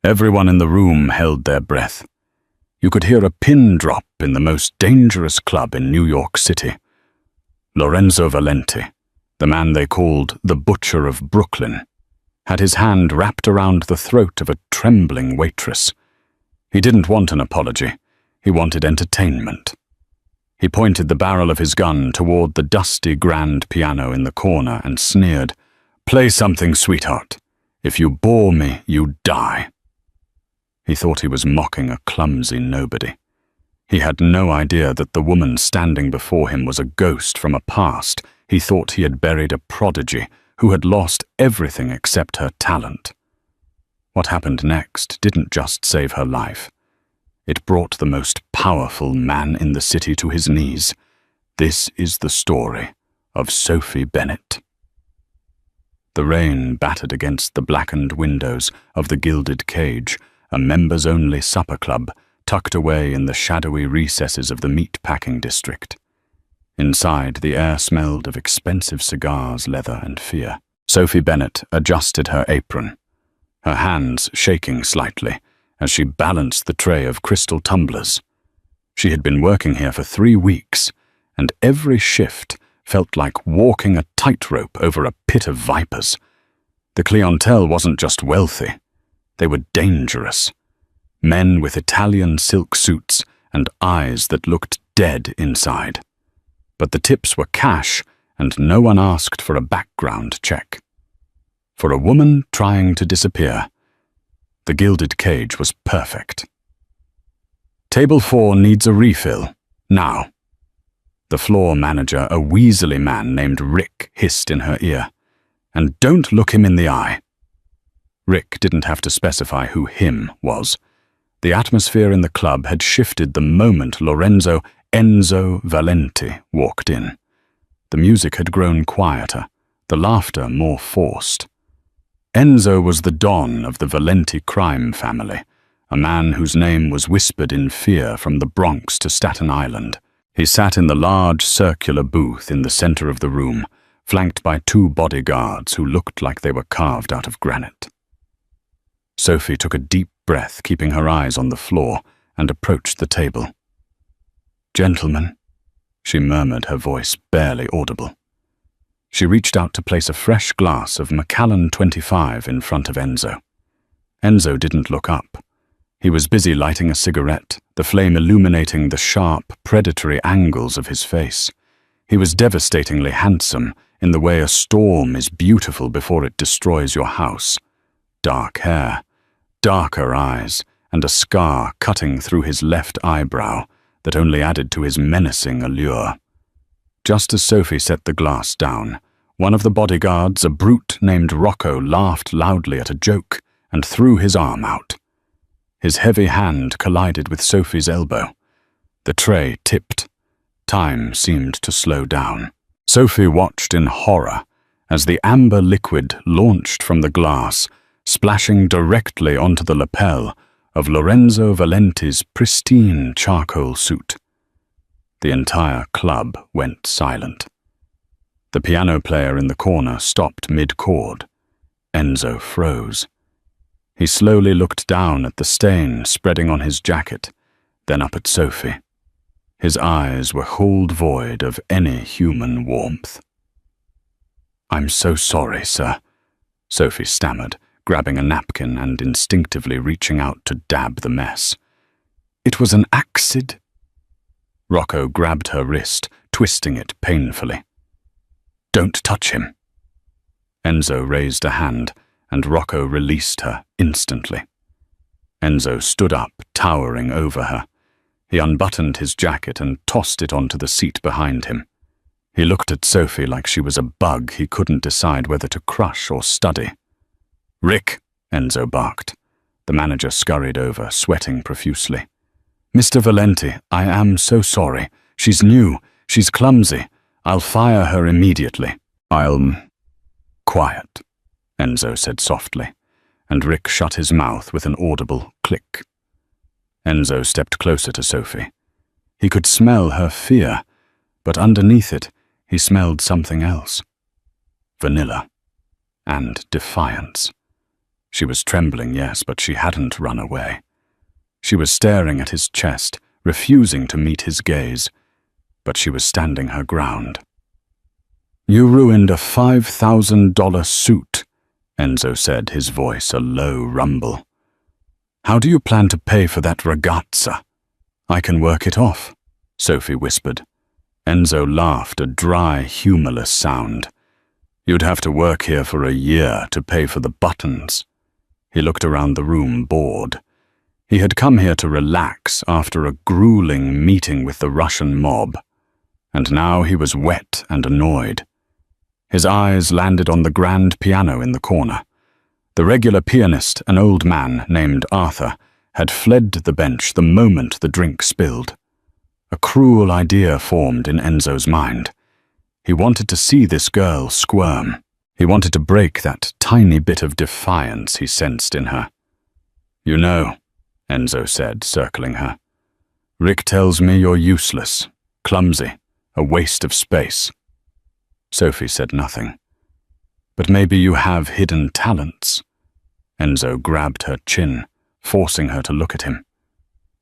Everyone in the room held their breath. You could hear a pin drop in the most dangerous club in New York City. Lorenzo Valenti, the man they called the Butcher of Brooklyn, had his hand wrapped around the throat of a trembling waitress. He didn't want an apology. He wanted entertainment. He pointed the barrel of his gun toward the dusty grand piano in the corner and sneered, "Play something, sweetheart. If you bore me, you die." He thought he was mocking a clumsy nobody. He had no idea that the woman standing before him was a ghost from a past. He thought he had buried a prodigy who had lost everything except her talent. What happened next didn't just save her life. It brought the most powerful man in the city to his knees. This is the story of Sophie Bennett. The rain battered against the blackened windows of the Gilded Cage, a members-only supper club tucked away in the shadowy recesses of the meat-packing district. Inside, the air smelled of expensive cigars, leather, and fear. Sophie Bennett adjusted her apron, her hands shaking slightly as she balanced the tray of crystal tumblers. She had been working here for 3 weeks, and every shift felt like walking a tightrope over a pit of vipers. The clientele wasn't just wealthy. They were dangerous. Men with Italian silk suits and eyes that looked dead inside. But the tips were cash, and no one asked for a background check. For a woman trying to disappear, the Gilded Cage was perfect. "Table 4 needs a refill, now." The floor manager, a weaselly man named Rick, hissed in her ear. "And don't look him in the eye." Rick didn't have to specify who him was. The atmosphere in the club had shifted the moment Lorenzo Enzo Valenti walked in. The music had grown quieter, the laughter more forced. Enzo was the don of the Valenti crime family, a man whose name was whispered in fear from the Bronx to Staten Island. He sat in the large circular booth in the center of the room, flanked by 2 bodyguards who looked like they were carved out of granite. Sophie took a deep breath, keeping her eyes on the floor, and approached the table. "Gentlemen," she murmured, her voice barely audible. She reached out to place a fresh glass of Macallan 25 in front of Enzo. Enzo didn't look up. He was busy lighting a cigarette, the flame illuminating the sharp, predatory angles of his face. He was devastatingly handsome, in the way a storm is beautiful before it destroys your house. Dark hair, darker eyes, and a scar cutting through his left eyebrow that only added to his menacing allure. Just as Sophie set the glass down, one of the bodyguards, a brute named Rocco, laughed loudly at a joke and threw his arm out. His heavy hand collided with Sophie's elbow. The tray tipped. Time seemed to slow down. Sophie watched in horror as the amber liquid launched from the glass, splashing directly onto the lapel of Lorenzo Valenti's pristine charcoal suit. The entire club went silent. The piano player in the corner stopped mid-chord. Enzo froze. He slowly looked down at the stain spreading on his jacket, then up at Sophie. His eyes were cold void of any human warmth. "I'm so sorry, sir," Sophie stammered, grabbing a napkin and instinctively reaching out to dab the mess. "It was an accident." Rocco grabbed her wrist, twisting it painfully. "Don't touch him." Enzo raised a hand, and Rocco released her instantly. Enzo stood up, towering over her. He unbuttoned his jacket and tossed it onto the seat behind him. He looked at Sophie like she was a bug he couldn't decide whether to crush or study. "Rick," Enzo barked. The manager scurried over, sweating profusely. "Mr. Valenti, I am so sorry. She's new. She's clumsy. I'll fire her immediately." "Quiet," Enzo said softly, and Rick shut his mouth with an audible click. Enzo stepped closer to Sophie. He could smell her fear, but underneath it, he smelled something else. Vanilla and defiance. She was trembling, yes, but she hadn't run away. She was staring at his chest, refusing to meet his gaze, but she was standing her ground. "You ruined a $5,000 suit," Enzo said, his voice a low rumble. "How do you plan to pay for that ragazza?" "I can work it off," Sophie whispered. Enzo laughed, a dry, humorless sound. "You'd have to work here for a year to pay for the buttons." He looked around the room, bored. He had come here to relax after a grueling meeting with the Russian mob, and now he was wet and annoyed. His eyes landed on the grand piano in the corner. The regular pianist, an old man named Arthur, had fled the bench the moment the drink spilled. A cruel idea formed in Enzo's mind. He wanted to see this girl squirm. He wanted to break that tiny bit of defiance he sensed in her. "You know," Enzo said, circling her, "Rick tells me you're useless, clumsy, a waste of space." Sophie said nothing. "But maybe you have hidden talents." Enzo grabbed her chin, forcing her to look at him.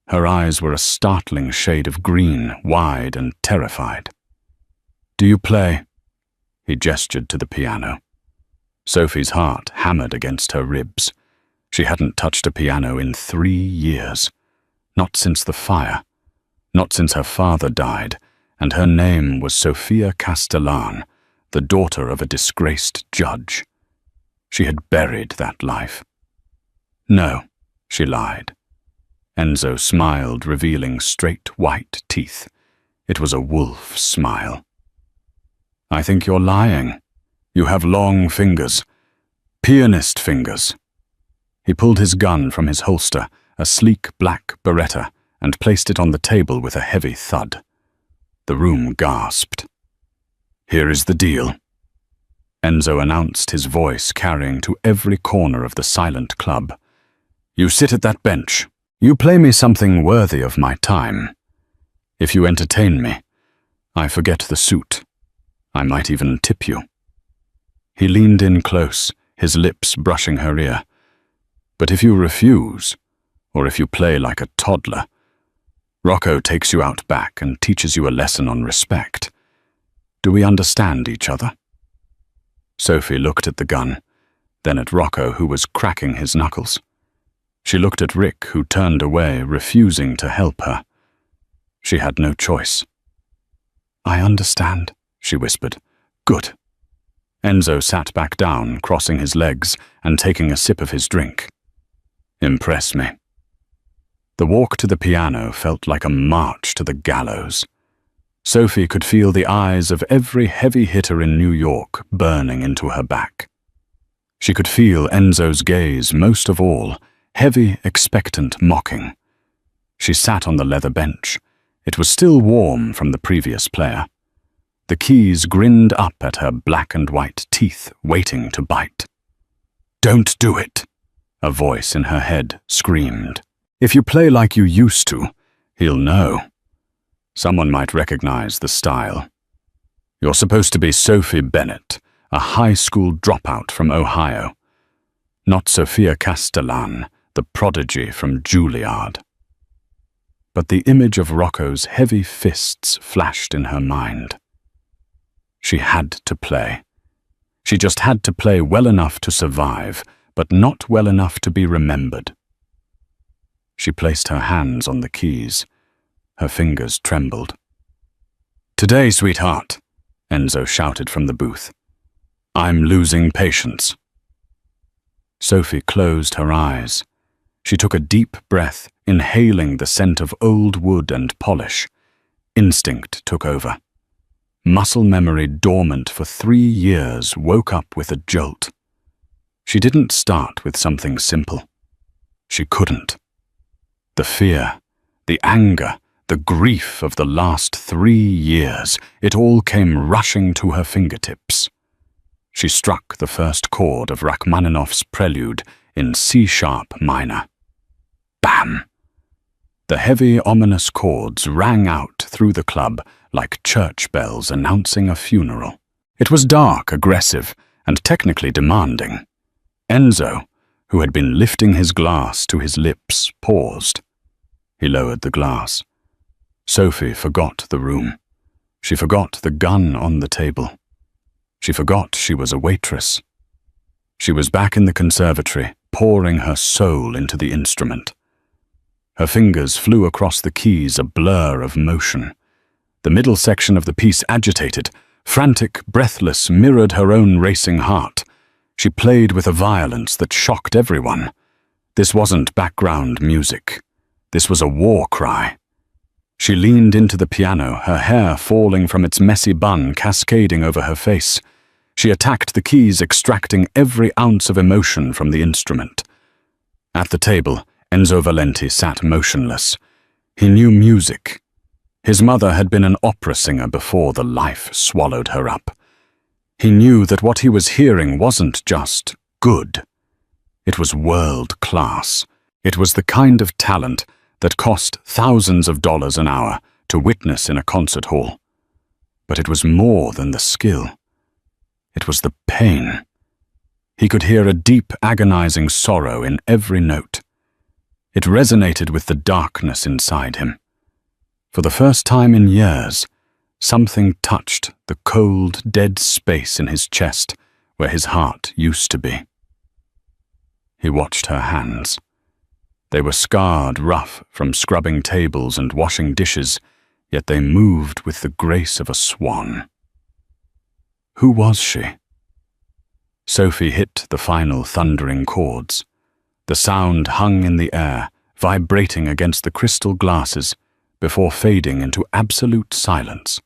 Her eyes were a startling shade of green, wide and terrified. "Do you play?" He gestured to the piano. Sophie's heart hammered against her ribs. She hadn't touched a piano in 3 years. Not since the fire. Not since her father died, and her name was Sophia Castellan, the daughter of a disgraced judge. She had buried that life. "No," she lied. Enzo smiled, revealing straight white teeth. It was a wolf smile. "I think you're lying. You have long fingers. Pianist fingers." He pulled his gun from his holster, a sleek black Beretta, and placed it on the table with a heavy thud. The room gasped. "Here is the deal," Enzo announced, his voice carrying to every corner of the silent club. "You sit at that bench. You play me something worthy of my time. If you entertain me, I forget the suit. I might even tip you." He leaned in close, his lips brushing her ear. "But if you refuse, or if you play like a toddler, Rocco takes you out back and teaches you a lesson on respect. Do we understand each other?" Sophie looked at the gun, then at Rocco, who was cracking his knuckles. She looked at Rick, who turned away, refusing to help her. She had no choice. "I understand," she whispered. "Good." Enzo sat back down, crossing his legs and taking a sip of his drink. "Impress me." The walk to the piano felt like a march to the gallows. Sophie could feel the eyes of every heavy hitter in New York burning into her back. She could feel Enzo's gaze most of all, heavy, expectant mocking. She sat on the leather bench. It was still warm from the previous player. The keys grinned up at her black and white teeth, waiting to bite. "Don't do it," a voice in her head screamed. "If you play like you used to, he'll know. Someone might recognize the style. You're supposed to be Sophie Bennett, a high school dropout from Ohio. Not Sophia Castellan, the prodigy from Juilliard." But the image of Rocco's heavy fists flashed in her mind. She had to play. She just had to play well enough to survive, but not well enough to be remembered. She placed her hands on the keys. Her fingers trembled. "Today, sweetheart," Enzo shouted from the booth. "I'm losing patience." Sophie closed her eyes. She took a deep breath, inhaling the scent of old wood and polish. Instinct took over. Muscle memory dormant for 3 years woke up with a jolt. She didn't start with something simple. She couldn't. The fear, the anger, the grief of the last 3 years, it all came rushing to her fingertips. She struck the first chord of Rachmaninoff's prelude in C-sharp minor. Bam! The heavy, ominous chords rang out through the club like church bells announcing a funeral. It was dark, aggressive, and technically demanding. Enzo, who had been lifting his glass to his lips, paused. He lowered the glass. Sophie forgot the room. She forgot the gun on the table. She forgot she was a waitress. She was back in the conservatory, pouring her soul into the instrument. Her fingers flew across the keys, a blur of motion. The middle section of the piece agitated, frantic, breathless, mirrored her own racing heart. She played with a violence that shocked everyone. This wasn't background music. This was a war cry. She leaned into the piano, her hair falling from its messy bun, cascading over her face. She attacked the keys, extracting every ounce of emotion from the instrument. At the table, Enzo Valenti sat motionless. He knew music. His mother had been an opera singer before the life swallowed her up. He knew that what he was hearing wasn't just good. It was world-class. It was the kind of talent that cost thousands of dollars an hour to witness in a concert hall. But it was more than the skill. It was the pain. He could hear a deep, agonizing sorrow in every note. It resonated with the darkness inside him. For the first time in years, something touched the cold, dead space in his chest where his heart used to be. He watched her hands. They were scarred rough from scrubbing tables and washing dishes, yet they moved with the grace of a swan. Who was she? Sophie hit the final thundering chords. The sound hung in the air, vibrating against the crystal glasses, before fading into absolute silence.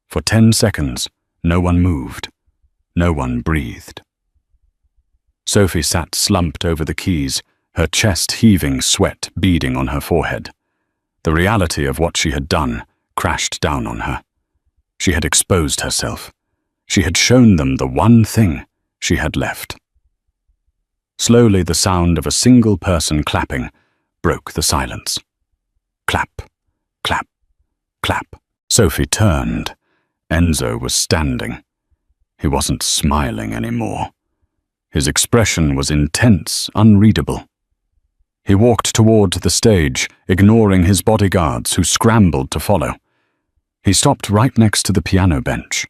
For 10 seconds, no one moved. No one breathed. Sophie sat slumped over the keys, her chest heaving, sweat beading on her forehead. The reality of what she had done crashed down on her. She had exposed herself. She had shown them the one thing she had left. Slowly, the sound of a single person clapping broke the silence. Clap, clap, clap. Sophie turned. Enzo was standing. He wasn't smiling anymore. His expression was intense, unreadable. He walked toward the stage, ignoring his bodyguards who scrambled to follow. He stopped right next to the piano bench.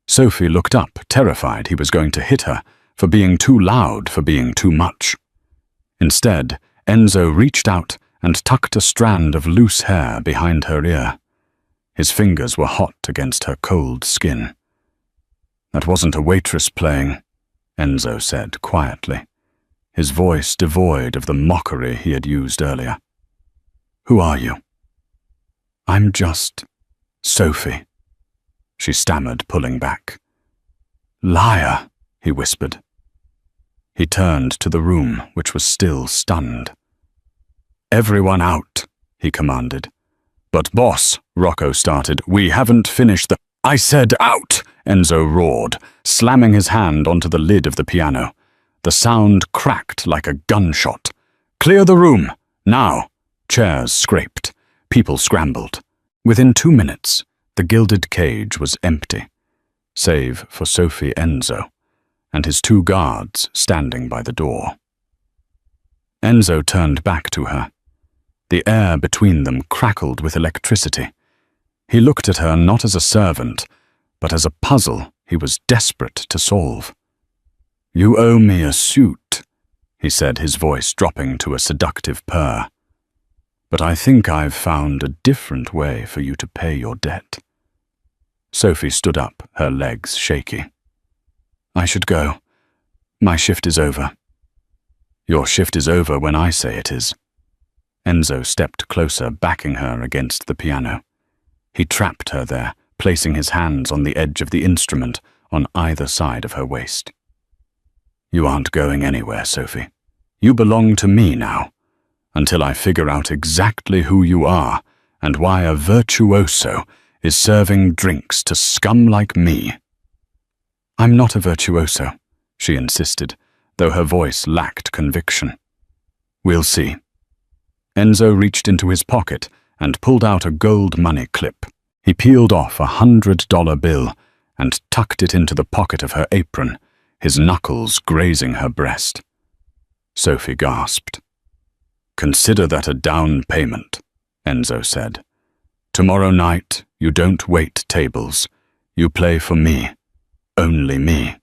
Sophie looked up, terrified he was going to hit her, for being too loud, for being too much. Instead, Enzo reached out and tucked a strand of loose hair behind her ear. His fingers were hot against her cold skin. "That wasn't a waitress playing," Enzo said quietly, his voice devoid of the mockery he had used earlier. "Who are you?" "I'm just Sophie," she stammered, pulling back. "Liar," he whispered. He turned to the room, which was still stunned. "Everyone out," he commanded. "But boss," Rocco started, "we haven't finished the—" "I said out!" Enzo roared, slamming his hand onto the lid of the piano. The sound cracked like a gunshot. "Clear the room! Now!" Chairs scraped. People scrambled. Within 2 minutes, the gilded cage was empty, save for Sophie Enzo and his 2 guards standing by the door. Enzo turned back to her. The air between them crackled with electricity. He looked at her not as a servant, but as a puzzle he was desperate to solve. "You owe me a suit," he said, his voice dropping to a seductive purr. "But I think I've found a different way for you to pay your debt." Sophie stood up, her legs shaky. "I should go. My shift is over." "Your shift is over when I say it is." Enzo stepped closer, backing her against the piano. He trapped her there, placing his hands on the edge of the instrument on either side of her waist. "You aren't going anywhere, Sophie. You belong to me now, until I figure out exactly who you are and why a virtuoso is serving drinks to scum like me." "I'm not a virtuoso," she insisted, though her voice lacked conviction. "We'll see." Enzo reached into his pocket and pulled out a gold money clip. He peeled off a $100 bill and tucked it into the pocket of her apron, his knuckles grazing her breast. Sophie gasped. "Consider that a down payment," Enzo said. "Tomorrow night, you don't wait tables. You play for me. Only me."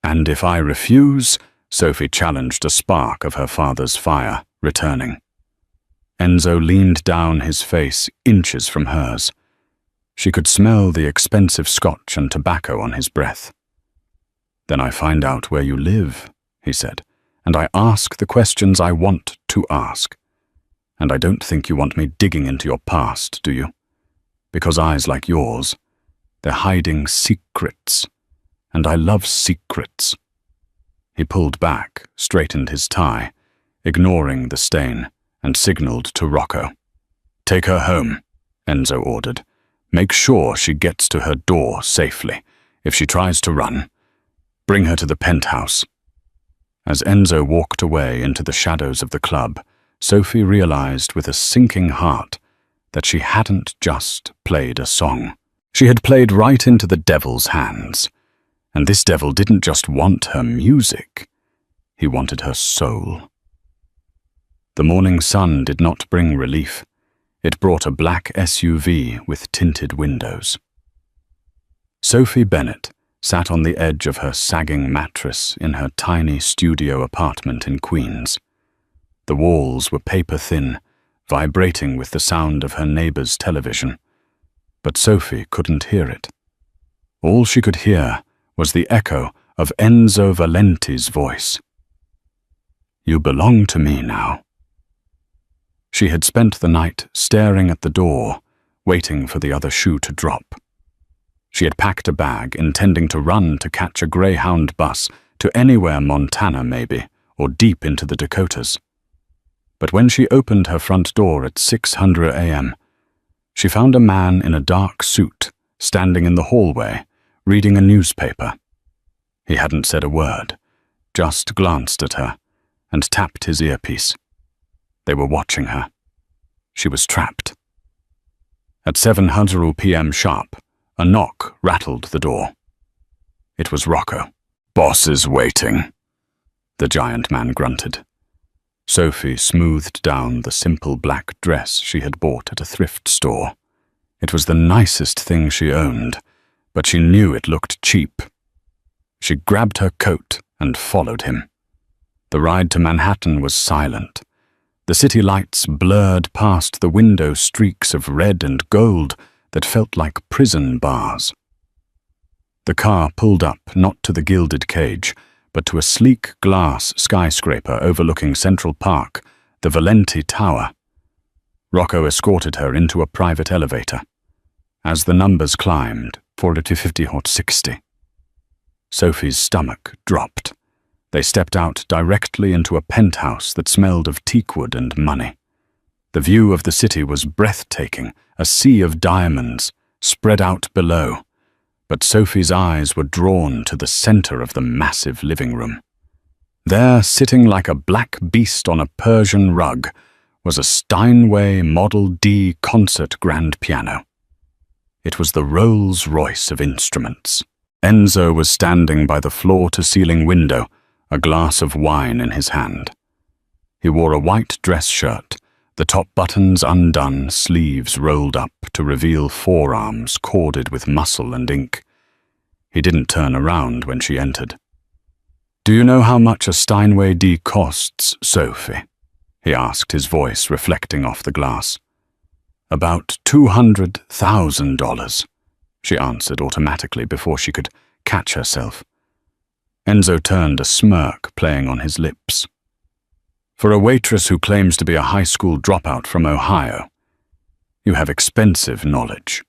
"And if I refuse?" Sophie challenged, a spark of her father's fire returning. Enzo leaned down, his face inches from hers. She could smell the expensive scotch and tobacco on his breath. "Then I find out where you live," he said, "and I ask the questions I want to ask. And I don't think you want me digging into your past, do you? Because eyes like yours, they're hiding secrets, and I love secrets." He pulled back, straightened his tie, ignoring the stain, and signaled to Rocco. "Take her home," Enzo ordered. "Make sure she gets to her door safely. If she tries to run, bring her to the penthouse." As Enzo walked away into the shadows of the club, Sophie realized with a sinking heart that she hadn't just played a song. She had played right into the devil's hands. And this devil didn't just want her music, he wanted her soul. The morning sun did not bring relief. It brought a black SUV with tinted windows. Sophie Bennett sat on the edge of her sagging mattress in her tiny studio apartment in Queens. The walls were paper-thin, vibrating with the sound of her neighbor's television. But Sophie couldn't hear it. All she could hear was the echo of Enzo Valenti's voice. "You belong to me now." She had spent the night staring at the door, waiting for the other shoe to drop. She had packed a bag, intending to run to catch a Greyhound bus to anywhere, Montana maybe, or deep into the Dakotas. But when she opened her front door at 6:00 a.m., she found a man in a dark suit standing in the hallway, reading a newspaper. He hadn't said a word, just glanced at her and tapped his earpiece. They were watching her. She was trapped. At 7:00 p.m. sharp, a knock rattled the door. It was Rocco. "Boss is waiting," the giant man grunted. Sophie smoothed down the simple black dress she had bought at a thrift store. It was the nicest thing she owned, but she knew it looked cheap. She grabbed her coat and followed him. The ride to Manhattan was silent. The city lights blurred past the window streaks of red and gold that felt like prison bars. The car pulled up not to the gilded cage, but to a sleek glass skyscraper overlooking Central Park, the Valenti Tower. Rocco escorted her into a private elevator. As the numbers climbed, 40, 50, or 60, Sophie's stomach dropped. They stepped out directly into a penthouse that smelled of teakwood and money. The view of the city was breathtaking, a sea of diamonds spread out below, but Sophie's eyes were drawn to the center of the massive living room. There, sitting like a black beast on a Persian rug, was a Steinway Model D concert grand piano. It was the Rolls-Royce of instruments. Enzo was standing by the floor-to-ceiling window, a glass of wine in his hand. He wore a white dress shirt, the top buttons undone, sleeves rolled up to reveal forearms corded with muscle and ink. He didn't turn around when she entered. "Do you know how much a Steinway D costs, Sophie?" he asked, his voice reflecting off the glass. "About $200,000, she answered automatically before she could catch herself. Enzo turned, a smirk playing on his lips. "For a waitress who claims to be a high school dropout from Ohio, you have expensive knowledge."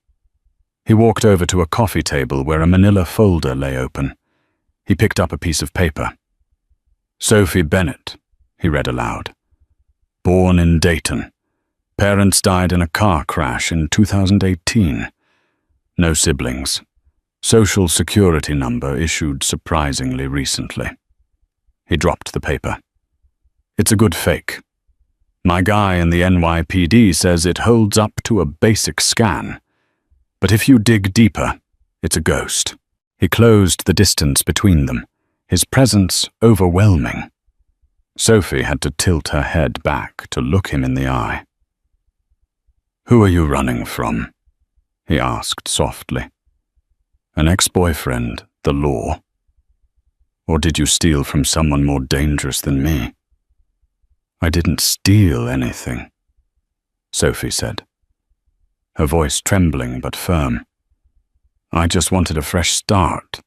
He walked over to a coffee table where a manila folder lay open. He picked up a piece of paper. "Sophie Bennett," he read aloud. "Born in Dayton. Parents died in a car crash in 2018. No siblings. Social security number issued surprisingly recently." He dropped the paper. "It's a good fake. My guy in the NYPD says it holds up to a basic scan. But if you dig deeper, it's a ghost." He closed the distance between them, his presence overwhelming. Sophie had to tilt her head back to look him in the eye. "Who are you running from?" he asked softly. "An ex-boyfriend, the law? Or did you steal from someone more dangerous than me?" "I didn't steal anything," Sophie said, her voice trembling but firm. "I just wanted a fresh start.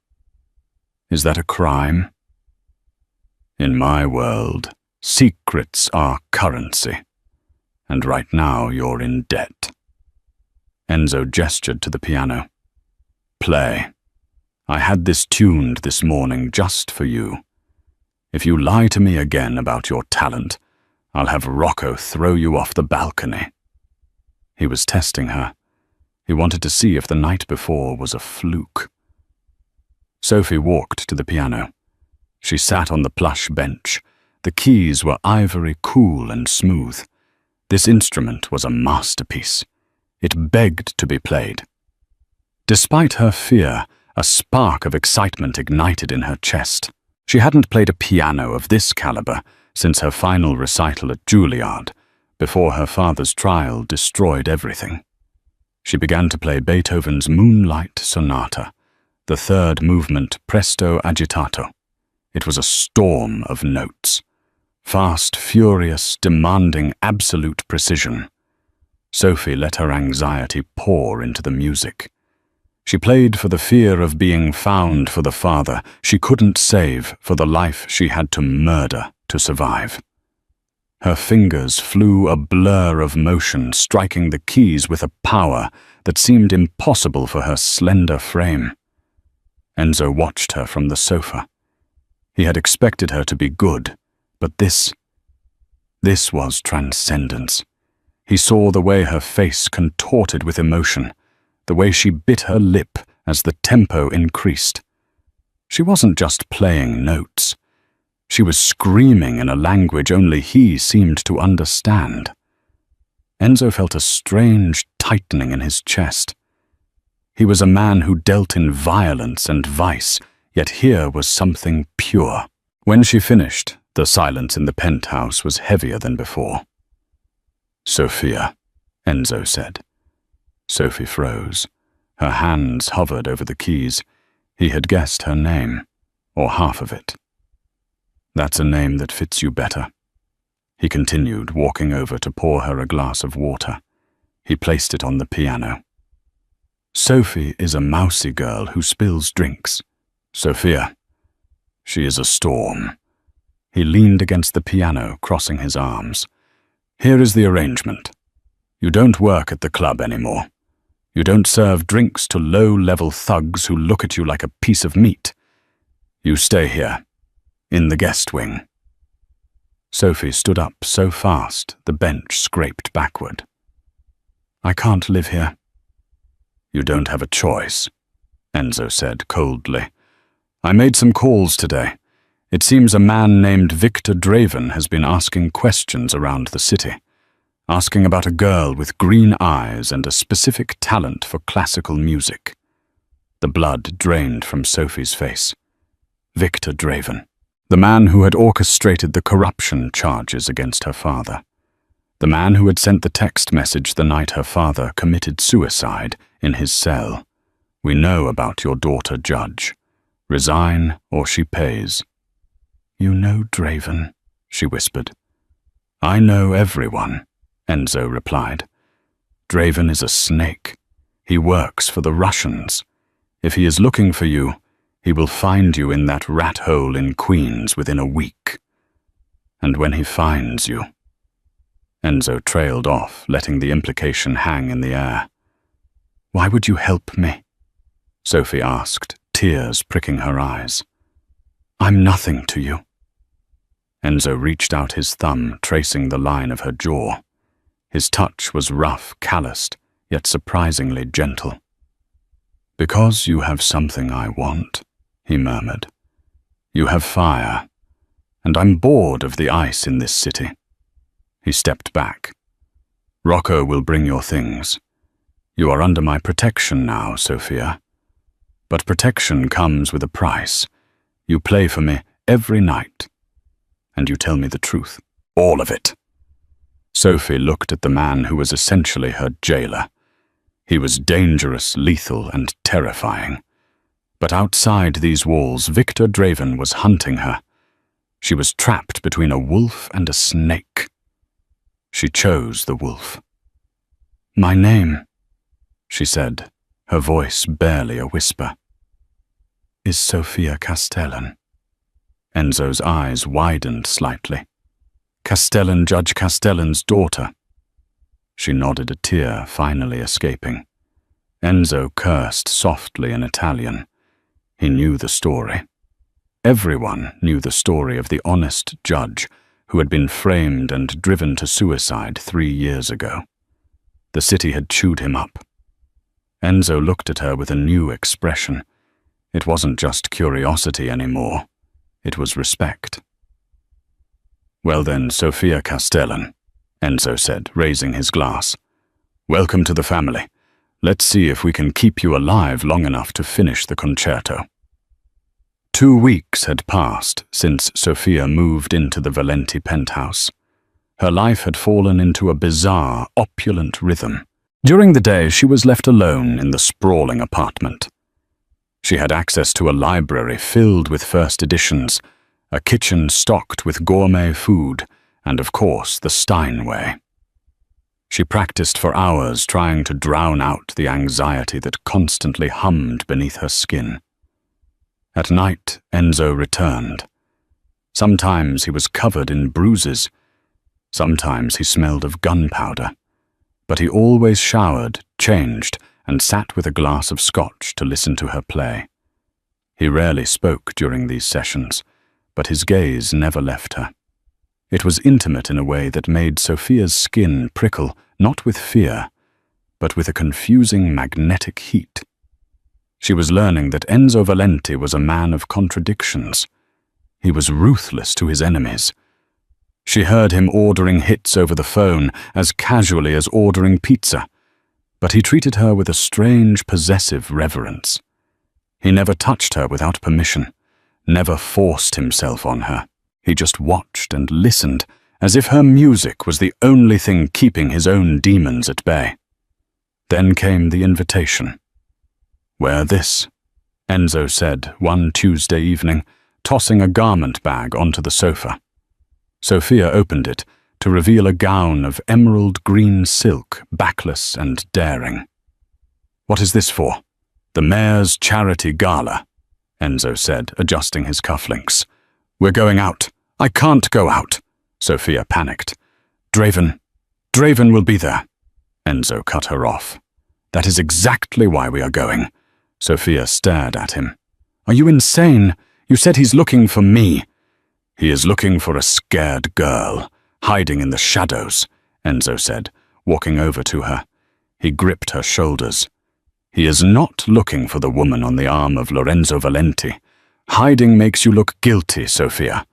Is that a crime?" "In my world, secrets are currency, and right now you're in debt." Enzo gestured to the piano. "Play. I had this tuned this morning just for you. If you lie to me again about your talent, I'll have Rocco throw you off the balcony." He was testing her. He wanted to see if the night before was a fluke. Sophie walked to the piano. She sat on the plush bench. The keys were ivory cool and smooth. This instrument was a masterpiece. It begged to be played. Despite her fear, a spark of excitement ignited in her chest. She hadn't played a piano of this caliber since her final recital at Juilliard, before her father's trial destroyed everything. She began to play Beethoven's Moonlight Sonata, the third movement presto agitato. It was a storm of notes. Fast, furious, demanding absolute precision. Sophie let her anxiety pour into the music. She played for the fear of being found for the father she couldn't save, for the life she had to murder to survive. Her fingers flew a blur of motion, striking the keys with a power that seemed impossible for her slender frame. Enzo watched her from the sofa. He had expected her to be good, but this was transcendence. He saw the way her face contorted with emotion, the way she bit her lip as the tempo increased. She wasn't just playing notes. She was screaming in a language only he seemed to understand. Enzo felt a strange tightening in his chest. He was a man who dealt in violence and vice, yet here was something pure. When she finished, the silence in the penthouse was heavier than before. "Sophia," Enzo said. Sophie froze. Her hands hovered over the keys. He had guessed her name, or half of it. "That's a name that fits you better." He continued, walking over to pour her a glass of water. He placed it on the piano. "Sophie is a mousy girl who spills drinks. Sophia, she is a storm." He leaned against the piano, crossing his arms. "Here is the arrangement. You don't work at the club anymore. You don't serve drinks to low-level thugs who look at you like a piece of meat. You stay here, in the guest wing." Sophie stood up so fast the bench scraped backward. "I can't live here." "You don't have a choice," Enzo said coldly. "I made some calls today. It seems a man named Victor Draven has been asking questions around the city, asking about a girl with green eyes and a specific talent for classical music." The blood drained from Sophie's face. Victor Draven, the man who had orchestrated the corruption charges against her father. The man who had sent the text message the night her father committed suicide in his cell. "We know about your daughter, Judge. Resign or she pays." "You know Draven," she whispered. "I know everyone," Enzo replied. "Draven is a snake. He works for the Russians. If he is looking for you, he will find you in that rat hole in Queens within a week. And when he finds you—" Enzo trailed off, letting the implication hang in the air. "Why would you help me?" Sophie asked, tears pricking her eyes. "I'm nothing to you." Enzo reached out his thumb, tracing the line of her jaw. His touch was rough, calloused, yet surprisingly gentle. "Because you have something I want," he murmured. "You have fire, and I'm bored of the ice in this city." He stepped back. "Rocco will bring your things. You are under my protection now, Sophia. But protection comes with a price. You play for me every night. and you tell me the truth. All of it." Sophie looked at the man who was essentially her jailer. He was dangerous, lethal, and terrifying. But outside these walls, Victor Draven was hunting her. She was trapped between a wolf and a snake. She chose the wolf. "My name," she said, her voice barely a whisper, "is Sophia Castellan." Enzo's eyes widened slightly. "Castellan, Judge Castellan's daughter." She nodded, a tear finally escaping. Enzo cursed softly in Italian. He knew the story. Everyone knew the story of the honest judge who had been framed and driven to suicide 3 years ago. The city had chewed him up. Enzo looked at her with a new expression. It wasn't just curiosity anymore. It was respect. "Well then, Sophia Castellan," Enzo said, raising his glass. "Welcome to the family. Let's see if we can keep you alive long enough to finish the concerto." 2 weeks had passed since Sophia moved into the Valenti penthouse. Her life had fallen into a bizarre, opulent rhythm. During the day, she was left alone in the sprawling apartment. She had access to a library filled with first editions, a kitchen stocked with gourmet food, and of course the Steinway. She practiced for hours, trying to drown out the anxiety that constantly hummed beneath her skin. At night, Enzo returned. Sometimes he was covered in bruises. Sometimes he smelled of gunpowder. But he always showered, changed, and sat with a glass of scotch to listen to her play. He rarely spoke during these sessions, but his gaze never left her. It was intimate in a way that made Sophia's skin prickle, not with fear, but with a confusing magnetic heat. She was learning that Enzo Valenti was a man of contradictions. He was ruthless to his enemies. She heard him ordering hits over the phone as casually as ordering pizza, but he treated her with a strange, possessive reverence. He never touched her without permission, never forced himself on her. He just watched and listened, as if her music was the only thing keeping his own demons at bay. Then came the invitation. "Wear this," Enzo said one Tuesday evening, tossing a garment bag onto the sofa. Sophia opened it to reveal a gown of emerald green silk, backless and daring. "What is this for?" "The mayor's charity gala," Enzo said, adjusting his cufflinks. "We're going out." "I can't go out," Sophia panicked. Draven will be there." Enzo cut her off. "That is exactly why we are going." Sophia stared at him. "Are you insane? You said he's looking for me." "He is looking for a scared girl, hiding in the shadows," Enzo said, walking over to her. He gripped her shoulders. "He is not looking for the woman on the arm of Lorenzo Valenti. Hiding makes you look guilty, Sophia.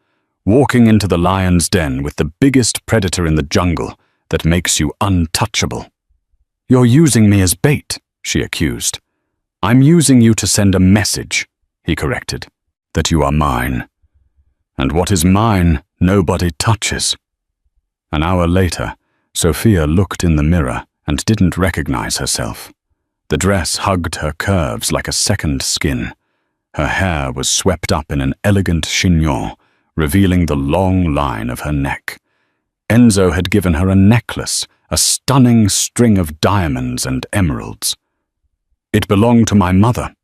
Walking into the lion's den with the biggest predator in the jungle that makes you untouchable." "You're using me as bait," she accused. "I'm using you to send a message," he corrected, "that you are mine. And what is mine, nobody touches." An hour later, Sophia looked in the mirror and didn't recognize herself. The dress hugged her curves like a second skin. Her hair was swept up in an elegant chignon, revealing the long line of her neck. Enzo had given her a necklace, a stunning string of diamonds and emeralds. "It belonged to my mother,"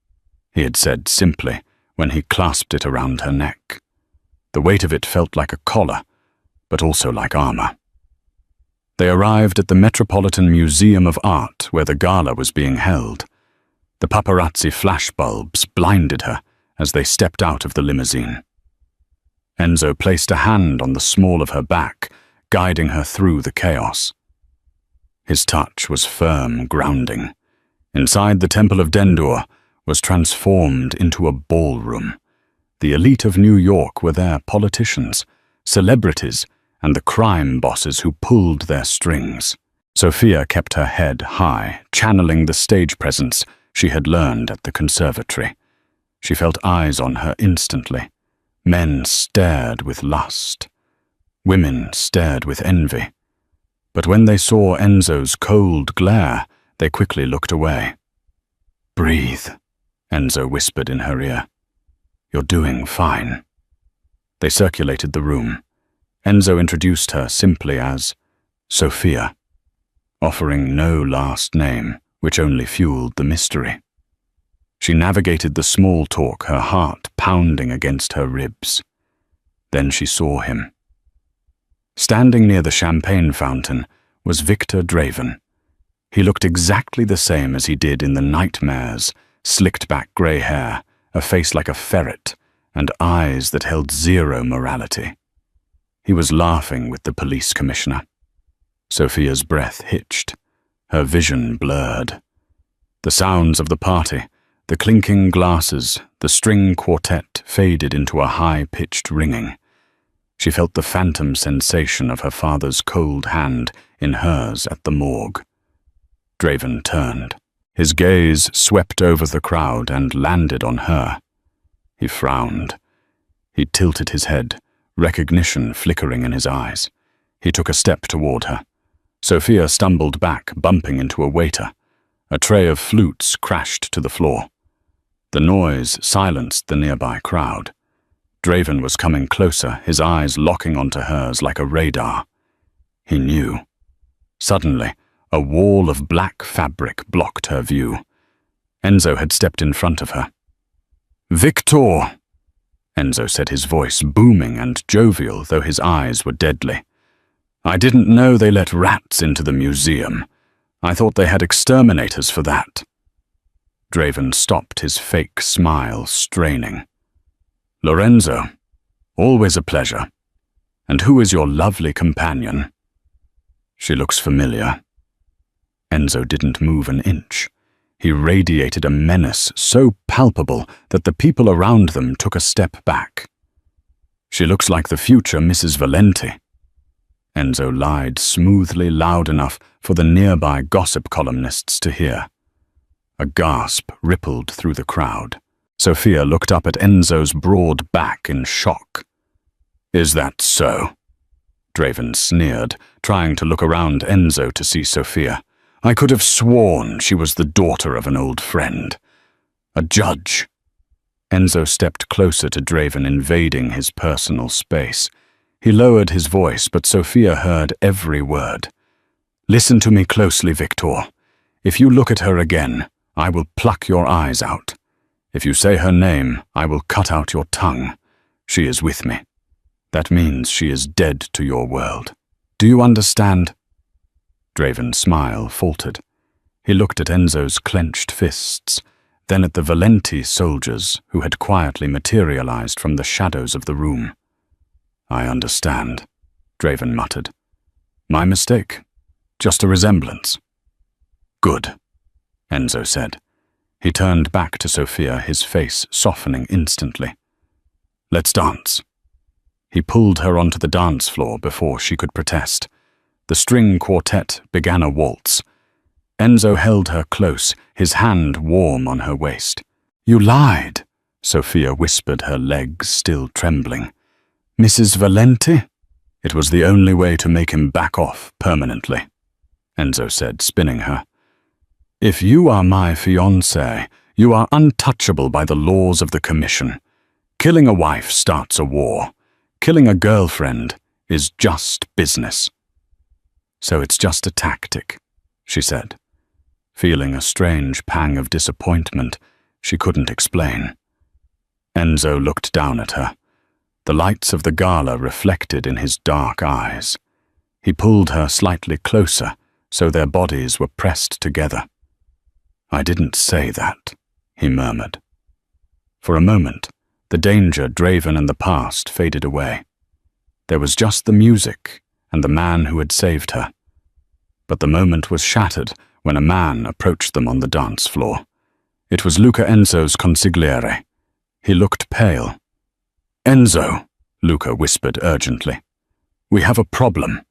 he had said simply when he clasped it around her neck. The weight of it felt like a collar, but also like armor. They arrived at the Metropolitan Museum of Art where the gala was being held. The paparazzi flashbulbs blinded her as they stepped out of the limousine. Enzo placed a hand on the small of her back, guiding her through the chaos. His touch was firm, grounding. Inside the Temple of Dendur was transformed into a ballroom. The elite of New York were there, politicians, celebrities, and the crime bosses who pulled their strings. Sophia kept her head high, channeling the stage presence she had learned at the conservatory. She felt eyes on her instantly. Men stared with lust. Women stared with envy, but when they saw Enzo's cold glare, they quickly looked away. "Breathe," Enzo whispered in her ear. "You're doing fine." They circulated the room. Enzo introduced her simply as Sophia, offering no last name, which only fueled the mystery. She navigated the small talk, her heart pounding against her ribs. Then she saw him. Standing near the champagne fountain was Victor Draven. He looked exactly the same as he did in the nightmares, slicked-back grey hair, a face like a ferret, and eyes that held zero morality. He was laughing with the police commissioner. Sophia's breath hitched, her vision blurred. The sounds of the party, the clinking glasses, the string quartet faded into a high-pitched ringing. She felt the phantom sensation of her father's cold hand in hers at the morgue. Draven turned. His gaze swept over the crowd and landed on her. He frowned. He tilted his head, recognition flickering in his eyes. He took a step toward her. Sophia stumbled back, bumping into a waiter. A tray of flutes crashed to the floor. The noise silenced the nearby crowd. Draven was coming closer, his eyes locking onto hers like a radar. He knew. Suddenly, a wall of black fabric blocked her view. Enzo had stepped in front of her. "Victor!" Enzo said, his voice booming and jovial, though his eyes were deadly. "I didn't know they let rats into the museum. I thought they had exterminators for that." Draven stopped, his fake smile straining. "Lorenzo, always a pleasure. And who is your lovely companion?" "She looks familiar." Enzo didn't move an inch. He radiated a menace so palpable that the people around them took a step back. "She looks like the future Mrs. Valenti." Enzo lied smoothly, loud enough for the nearby gossip columnists to hear. A gasp rippled through the crowd. Sophia looked up at Enzo's broad back in shock. "Is that so?" Draven sneered, trying to look around Enzo to see Sophia. "I could have sworn she was the daughter of an old friend. A judge." Enzo stepped closer to Draven, invading his personal space. He lowered his voice, but Sophia heard every word. "Listen to me closely, Victor. If you look at her again, I will pluck your eyes out. If you say her name, I will cut out your tongue. She is with me. That means she is dead to your world. Do you understand?" Draven's smile faltered. He looked at Enzo's clenched fists, then at the Valenti soldiers who had quietly materialized from the shadows of the room. "I understand," Draven muttered. "My mistake. Just a resemblance." "Good," Enzo said. He turned back to Sophia, his face softening instantly. "Let's dance." He pulled her onto the dance floor before she could protest. The string quartet began a waltz. Enzo held her close, his hand warm on her waist. "You lied," Sophia whispered, her legs still trembling. "Mrs. Valenti?" "It was the only way to make him back off permanently," Enzo said, spinning her. "If you are my fiancé, you are untouchable by the laws of the Commission. Killing a wife starts a war. Killing a girlfriend is just business." "So it's just a tactic," she said. Feeling a strange pang of disappointment she couldn't explain. Enzo looked down at her. The lights of the gala reflected in his dark eyes. He pulled her slightly closer, so their bodies were pressed together. "I didn't say that," he murmured. For a moment, the danger, Draven, and the past faded away. There was just the music and the man who had saved her. But the moment was shattered when a man approached them on the dance floor. It was Luca Enzo's consigliere. He looked pale. "Enzo," Luca whispered urgently. "We have a problem.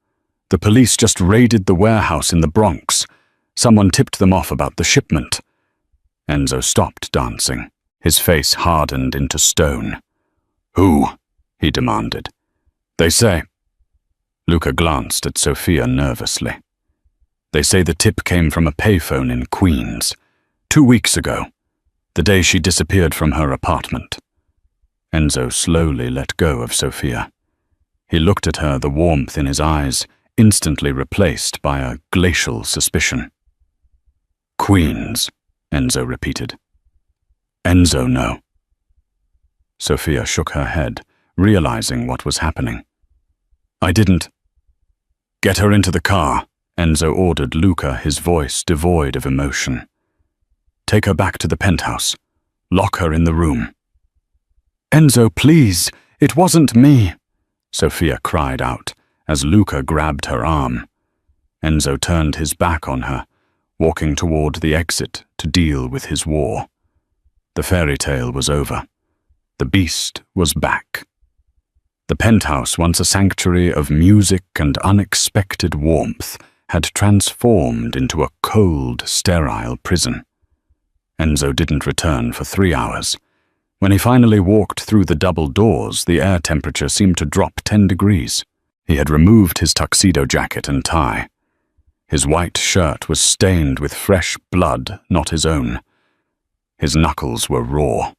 The police just raided the warehouse in the Bronx. Someone tipped them off about the shipment." Enzo stopped dancing. His face hardened into stone. "Who?" he demanded. "They say Luca glanced at Sophia nervously. They say the tip came from a payphone in Queens, 2 weeks ago, the day she disappeared from her apartment. Enzo slowly let go of Sophia. He looked at her, the warmth in his eyes instantly replaced by a glacial suspicion. Queens, Enzo repeated. Enzo, no. Sophia shook her head, realizing what was happening. I didn't. Get her into the car, Enzo ordered Luca, his voice devoid of emotion. Take her back to the penthouse. Lock her in the room. Enzo, please, it wasn't me, Sophia cried out as Luca grabbed her arm. Enzo turned his back on her, walking toward the exit to deal with his war. The fairy tale was over. The beast was back. The penthouse, once a sanctuary of music and unexpected warmth, had transformed into a cold, sterile prison. Enzo didn't return for 3 hours. When he finally walked through the double doors, the air temperature seemed to drop 10 degrees. He had removed his tuxedo jacket and tie. His white shirt was stained with fresh blood, not his own. His knuckles were raw.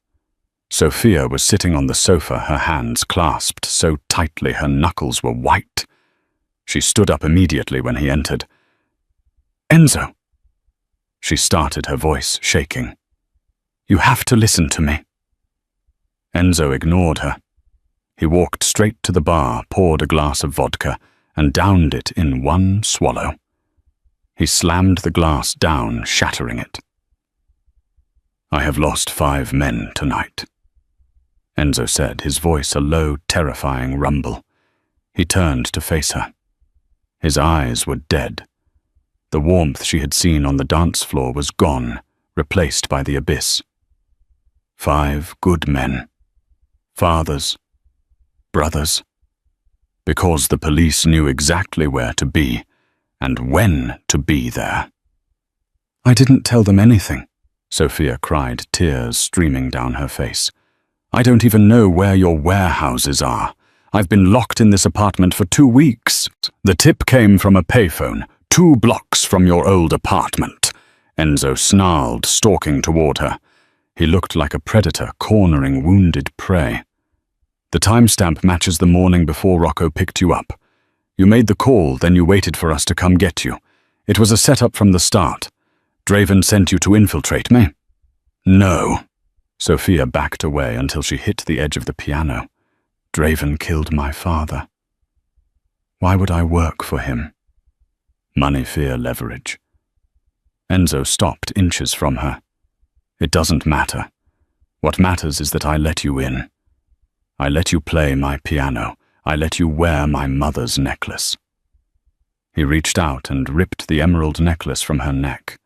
Sophia was sitting on the sofa, her hands clasped so tightly her knuckles were white. She stood up immediately when he entered. Enzo! She started, her voice shaking. You have to listen to me. Enzo ignored her. He walked straight to the bar, poured a glass of vodka, and downed it in one swallow. He slammed the glass down, shattering it. I have lost 5 men tonight, Enzo said, his voice a low, terrifying rumble. He turned to face her. His eyes were dead. The warmth she had seen on the dance floor was gone, replaced by the abyss. 5 good men. Fathers. Brothers. Because the police knew exactly where to be, and when to be there. I didn't tell them anything, Sophia cried, tears streaming down her face. I don't even know where your warehouses are. I've been locked in this apartment for 2 weeks. The tip came from a payphone, 2 blocks from your old apartment, Enzo snarled, stalking toward her. He looked like a predator cornering wounded prey. The timestamp matches the morning before Rocco picked you up. You made the call, then you waited for us to come get you. It was a setup from the start. Draven sent you to infiltrate me? No. Sophia backed away until she hit the edge of the piano. Draven killed my father. Why would I work for him? Money, fear, leverage. Enzo stopped inches from her. It doesn't matter. What matters is that I let you in. I let you play my piano. I let you wear my mother's necklace. He reached out and ripped the emerald necklace from her neck.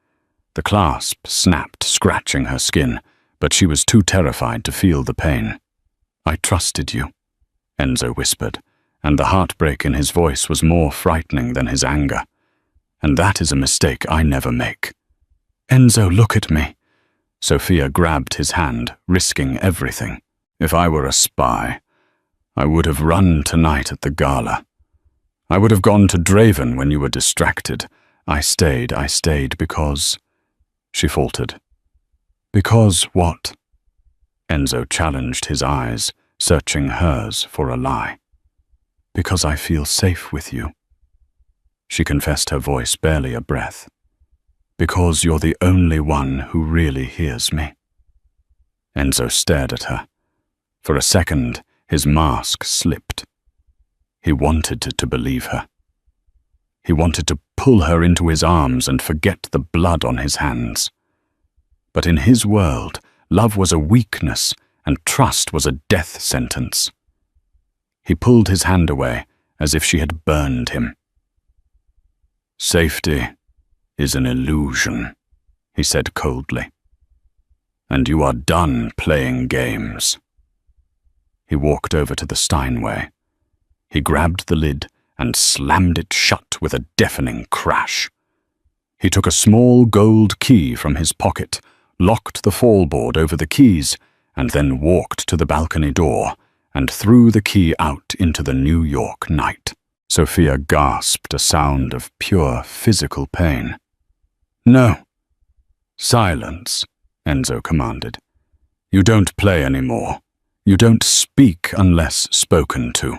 The clasp snapped, scratching her skin, but she was too terrified to feel the pain. I trusted you, Enzo whispered, and the heartbreak in his voice was more frightening than his anger. And that is a mistake I never make. Enzo, look at me. Sophia grabbed his hand, risking everything. If I were a spy, I would have run tonight at the gala. I would have gone to Draven when you were distracted. I stayed because... She faltered. Because what? Enzo challenged his eyes, searching hers for a lie. Because I feel safe with you. She confessed, her voice barely a breath. Because you're the only one who really hears me. Enzo stared at her. For a second, his mask slipped. He wanted to believe her. He wanted to pull her into his arms and forget the blood on his hands. But in his world, love was a weakness and trust was a death sentence. He pulled his hand away as if she had burned him. Safety is an illusion, he said coldly. And you are done playing games. He walked over to the Steinway. He grabbed the lid and slammed it shut with a deafening crash. He took a small gold key from his pocket, locked the fallboard over the keys, and then walked to the balcony door and threw the key out into the New York night. Sophia gasped a sound of pure physical pain. "No." "Silence," Enzo commanded. "You don't play anymore. You don't speak unless spoken to.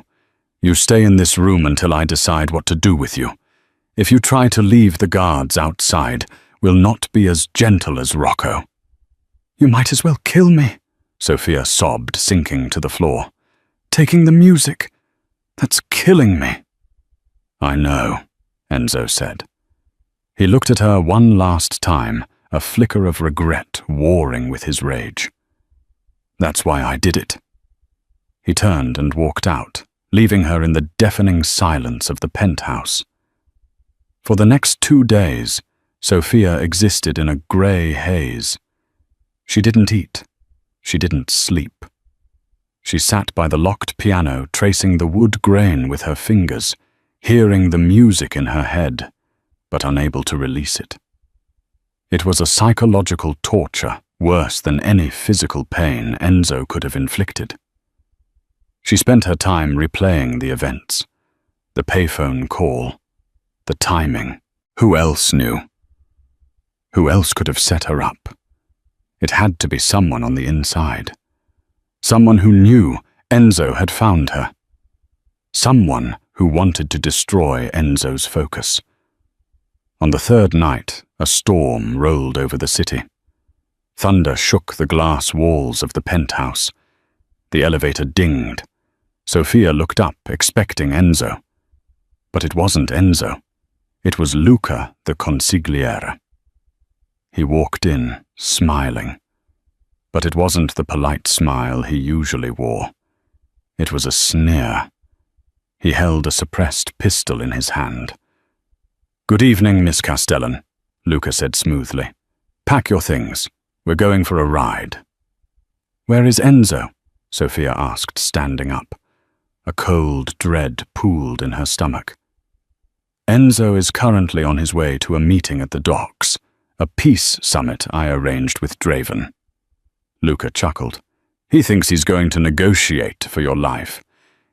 You stay in this room until I decide what to do with you. If you try to leave the guards outside, we'll not be as gentle as Rocco." "You might as well kill me," Sophia sobbed, sinking to the floor. "Taking the music, that's killing me." "I know," Enzo said. He looked at her one last time, a flicker of regret warring with his rage. "That's why I did it." He turned and walked out, leaving her in the deafening silence of the penthouse. For the next 2 days, Sophia existed in a grey haze. She didn't eat. She didn't sleep. She sat by the locked piano, tracing the wood grain with her fingers, hearing the music in her head, but unable to release it. It was a psychological torture worse than any physical pain Enzo could have inflicted. She spent her time replaying the events, the payphone call, the timing. Who else knew? Who else could have set her up? It had to be someone on the inside. Someone who knew Enzo had found her. Someone who wanted to destroy Enzo's focus. On the 3rd night, a storm rolled over the city. Thunder shook the glass walls of the penthouse. The elevator dinged. Sophia looked up, expecting Enzo. But it wasn't Enzo. It was Luca, the consigliere. He walked in, smiling. But it wasn't the polite smile he usually wore. It was a sneer. He held a suppressed pistol in his hand. "Good evening, Miss Castellan," Luca said smoothly. "Pack your things. We're going for a ride." "Where is Enzo?" Sophia asked, standing up. A cold dread pooled in her stomach. "Enzo is currently on his way to a meeting at the docks, a peace summit I arranged with Draven." Luca chuckled. "He thinks he's going to negotiate for your life.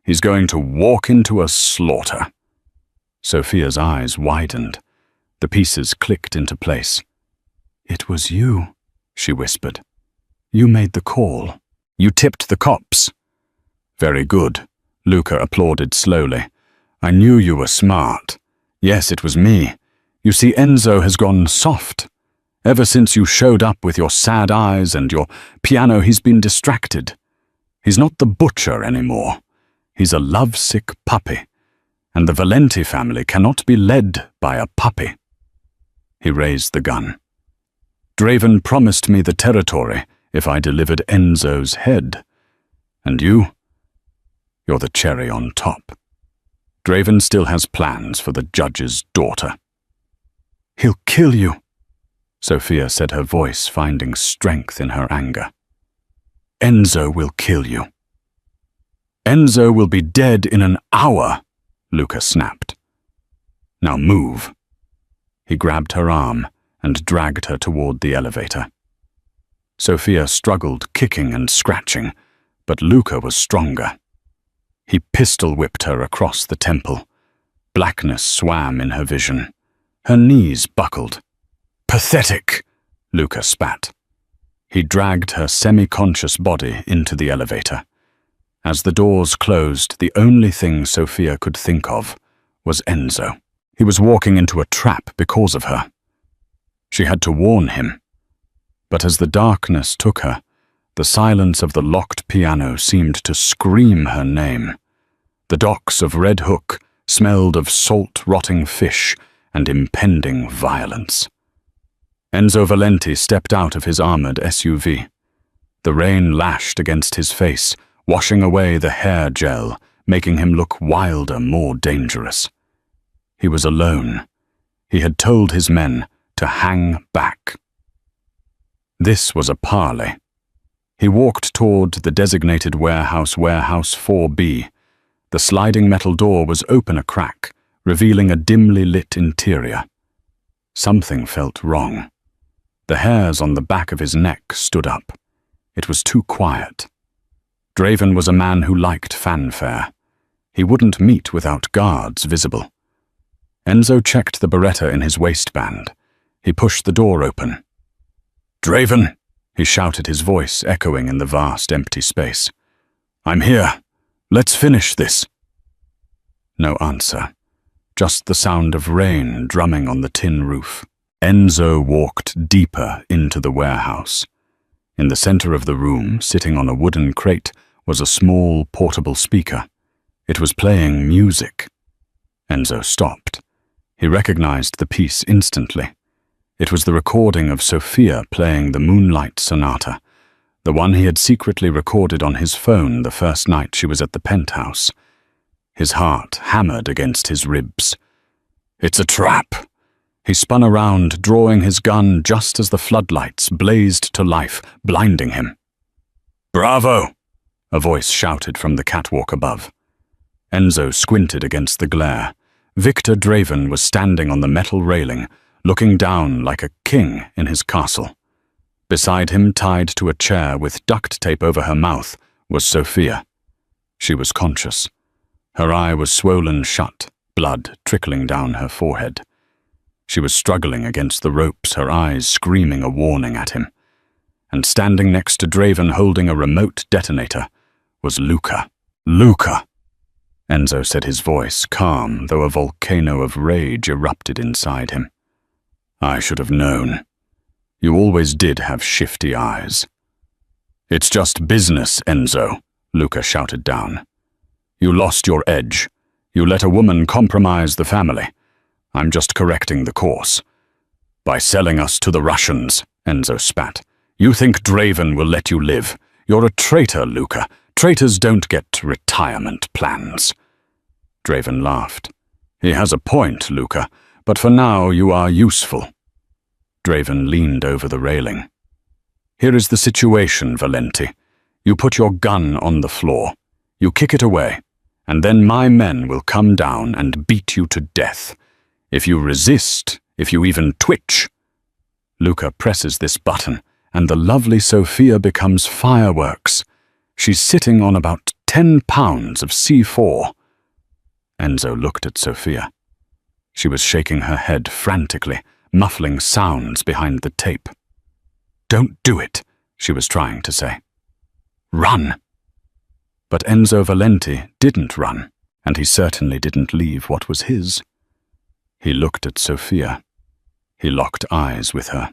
He's going to walk into a slaughter." Sophia's eyes widened. The pieces clicked into place. "It was you," she whispered. "You made the call. You tipped the cops." "Very good," Luca applauded slowly. "I knew you were smart. Yes, it was me. You see, Enzo has gone soft. Ever since you showed up with your sad eyes and your piano, he's been distracted. He's not the butcher anymore. He's a lovesick puppy, and the Valenti family cannot be led by a puppy." He raised the gun. "Draven promised me the territory if I delivered Enzo's head. And you're the cherry on top. Draven still has plans for the judge's daughter." "He'll kill you," Sophia said, her voice finding strength in her anger. "Enzo will kill you." "Enzo will be dead in an hour," Luca snapped. "Now move." He grabbed her arm and dragged her toward the elevator. Sophia struggled, kicking and scratching, but Luca was stronger. He pistol-whipped her across the temple. Blackness swam in her vision. Her knees buckled. "Pathetic," Luca spat. He dragged her semi-conscious body into the elevator. As the doors closed, the only thing Sophia could think of was Enzo. He was walking into a trap because of her. She had to warn him. But as the darkness took her, the silence of the locked piano seemed to scream her name. The docks of Red Hook smelled of salt-rotting fish and impending violence. Enzo Valenti stepped out of his armored SUV. The rain lashed against his face, washing away the hair gel, making him look wilder, more dangerous. He was alone. He had told his men to hang back. This was a parley. He walked toward the designated warehouse 4B. The sliding metal door was open a crack, revealing a dimly lit interior. Something felt wrong. The hairs on the back of his neck stood up. It was too quiet. Draven was a man who liked fanfare. He wouldn't meet without guards visible. Enzo checked the Beretta in his waistband. He pushed the door open. "Draven!" he shouted, his voice echoing in the vast empty space. "I'm here. Let's finish this." No answer. Just the sound of rain drumming on the tin roof. Enzo walked deeper into the warehouse. In the center of the room, sitting on a wooden crate, was a small portable speaker. It was playing music. Enzo stopped. He recognized the piece instantly. It was the recording of Sophia playing the Moonlight Sonata, the one he had secretly recorded on his phone the first night she was at the penthouse. His heart hammered against his ribs. "It's a trap!" He spun around, drawing his gun just as the floodlights blazed to life, blinding him. "Bravo!" a voice shouted from the catwalk above. Enzo squinted against the glare. Victor Draven was standing on the metal railing, looking down like a king in his castle. Beside him, tied to a chair with duct tape over her mouth, was Sophia. She was conscious. Her eye was swollen shut, blood trickling down her forehead. She was struggling against the ropes, her eyes screaming a warning at him. And standing next to Draven holding a remote detonator was Luca. "Luca!" Enzo said, his voice calm, though a volcano of rage erupted inside him. "I should have known. You always did have shifty eyes." "It's just business, Enzo," Luca shouted down. "You lost your edge. You let a woman compromise the family. I'm just correcting the course." "By selling us to the Russians," Enzo spat. "You think Draven will let you live? You're a traitor, Luca. Traitors don't get retirement plans." Draven laughed. "He has a point, Luca, but for now you are useful." Draven leaned over the railing. "Here is the situation, Valenti. You put your gun on the floor. You kick it away, and then my men will come down and beat you to death. If you resist, if you even twitch..." Luca presses this button, and the lovely Sophia becomes fireworks. She's sitting on about 10 pounds of C4. Enzo looked at Sophia. She was shaking her head frantically, muffling sounds behind the tape. "Don't do it," she was trying to say. "Run." But Enzo Valenti didn't run, and he certainly didn't leave what was his. He looked at Sophia. He locked eyes with her.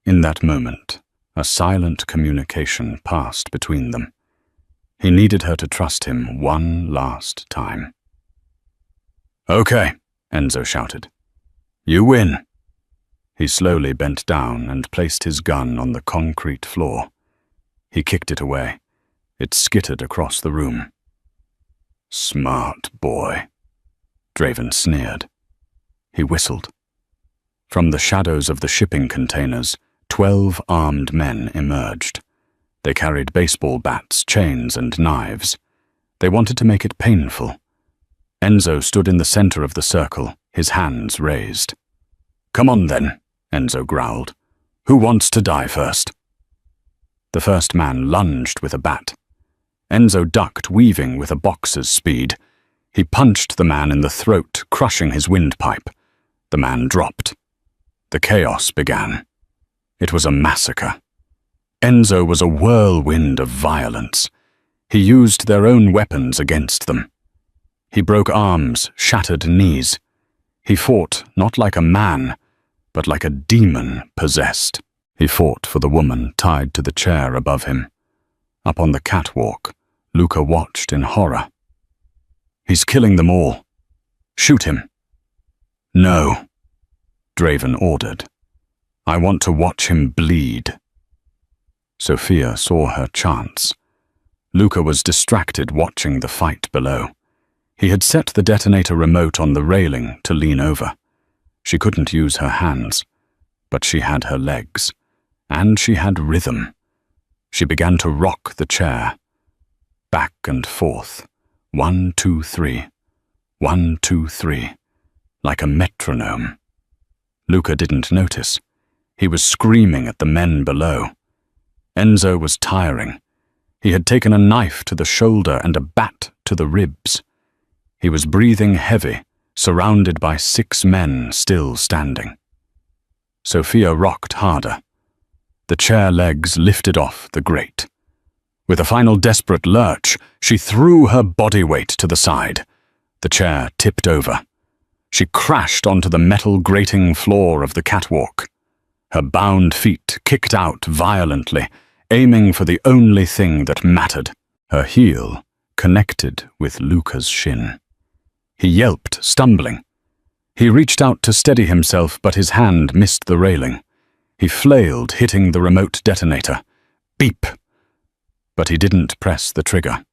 In that moment, a silent communication passed between them. He needed her to trust him one last time. "Okay," Enzo shouted. "You win." He slowly bent down and placed his gun on the concrete floor. He kicked it away. It skittered across the room. "Smart boy," Draven sneered. He whistled. From the shadows of the shipping containers, 12 armed men emerged. They carried baseball bats, chains, and knives. They wanted to make it painful. Enzo stood in the center of the circle, his hands raised. "Come on then," Enzo growled. "Who wants to die first?" The first man lunged with a bat. Enzo ducked, weaving with a boxer's speed. He punched the man in the throat, crushing his windpipe. The man dropped. The chaos began. It was a massacre. Enzo was a whirlwind of violence. He used their own weapons against them. He broke arms, shattered knees. He fought not like a man, but like a demon possessed. He fought for the woman tied to the chair above him. Up on the catwalk, Luca watched in horror. "He's killing them all. Shoot him." "No," Draven ordered. "I want to watch him bleed." Sophia saw her chance. Luca was distracted watching the fight below. He had set the detonator remote on the railing to lean over. She couldn't use her hands, but she had her legs, and she had rhythm. She began to rock the chair. Back and forth. 1, 2, 3. 1, 2, 3. Like a metronome. Luca didn't notice. He was screaming at the men below. Enzo was tiring. He had taken a knife to the shoulder and a bat to the ribs. He was breathing heavy, surrounded by 6 men still standing. Sophia rocked harder. The chair legs lifted off the grate. With a final desperate lurch, she threw her body weight to the side. The chair tipped over. She crashed onto the metal grating floor of the catwalk. Her bound feet kicked out violently, aiming for the only thing that mattered. Her heel connected with Luca's shin. He yelped, stumbling. He reached out to steady himself, but his hand missed the railing. He flailed, hitting the remote detonator. Beep! But he didn't press the trigger.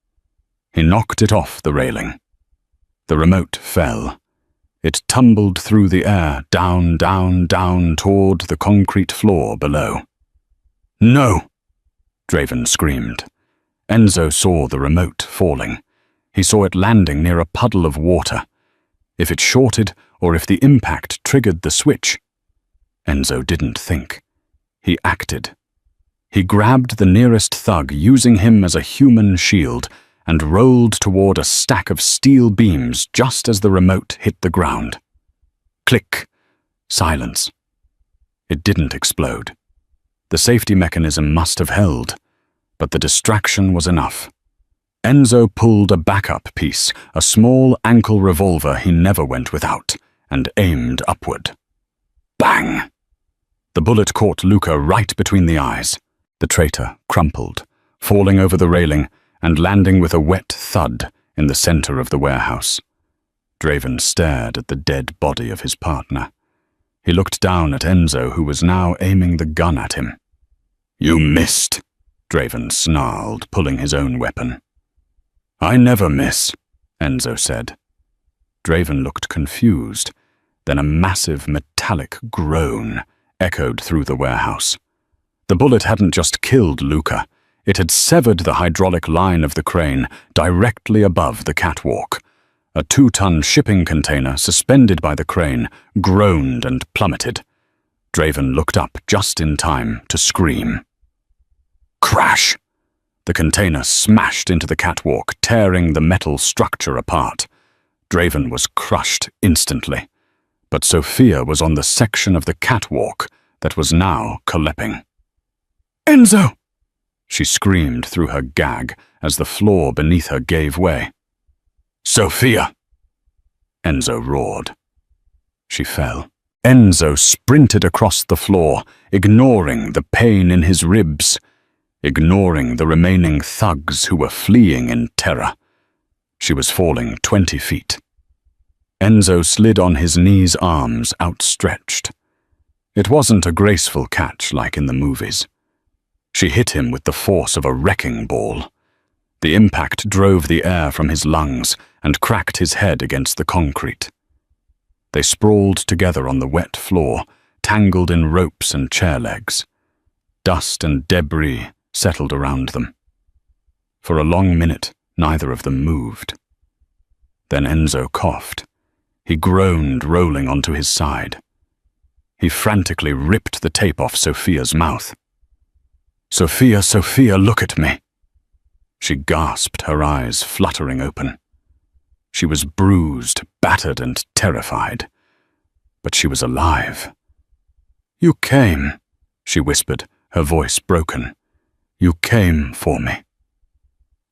He knocked it off the railing. The remote fell. It tumbled through the air, down, down, down toward the concrete floor below. "No!" Draven screamed. Enzo saw the remote falling. He saw it landing near a puddle of water. If it shorted, or if the impact triggered the switch. Enzo didn't think. He acted. He grabbed the nearest thug, using him as a human shield, and rolled toward a stack of steel beams just as the remote hit the ground. Click. Silence. It didn't explode. The safety mechanism must have held, but the distraction was enough. Enzo pulled a backup piece, a small ankle revolver he never went without, and aimed upward. Bang! The bullet caught Luca right between the eyes. The traitor crumpled, falling over the railing and landing with a wet thud in the center of the warehouse. Draven stared at the dead body of his partner. He looked down at Enzo, who was now aiming the gun at him. "You missed," Draven snarled, pulling his own weapon. "I never miss," Enzo said. Draven looked confused. Then a massive metallic groan echoed through the warehouse. The bullet hadn't just killed Luca. It had severed the hydraulic line of the crane directly above the catwalk. A 2-ton shipping container suspended by the crane groaned and plummeted. Draven looked up just in time to scream. Crash! The container smashed into the catwalk, tearing the metal structure apart. Draven was crushed instantly, but Sophia was on the section of the catwalk that was now collapsing. "Enzo!" She screamed through her gag as the floor beneath her gave way. "Sophia!" Enzo roared. She fell. Enzo sprinted across the floor, ignoring the pain in his ribs, ignoring the remaining thugs who were fleeing in terror. She was falling 20 feet. Enzo slid on his knees, arms outstretched. It wasn't a graceful catch like in the movies. She hit him with the force of a wrecking ball. The impact drove the air from his lungs and cracked his head against the concrete. They sprawled together on the wet floor, tangled in ropes and chair legs. Dust and debris settled around them. For a long minute, neither of them moved. Then Enzo coughed. He groaned, rolling onto his side. He frantically ripped the tape off Sophia's mouth. "Sophia, Sophia, look at me." She gasped, her eyes fluttering open. She was bruised, battered, and terrified. But she was alive. "You came," she whispered, her voice broken. "You came for me."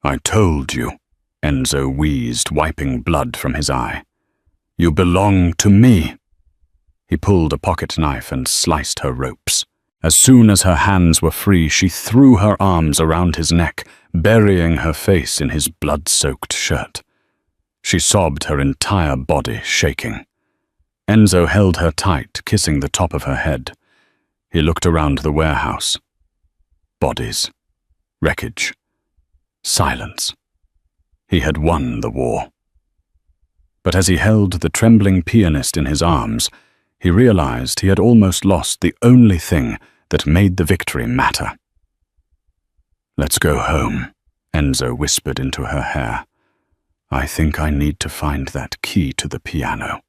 "I told you," Enzo wheezed, wiping blood from his eye. "You belong to me." He pulled a pocket knife and sliced her ropes. As soon as her hands were free, she threw her arms around his neck, burying her face in his blood-soaked shirt. She sobbed, her entire body shaking. Enzo held her tight, kissing the top of her head. He looked around the warehouse. Bodies. Wreckage. Silence. He had won the war. But as he held the trembling pianist in his arms, he realized he had almost lost the only thing that made the victory matter. "Let's go home," Enzo whispered into her hair. "I think I need to find that key to the piano."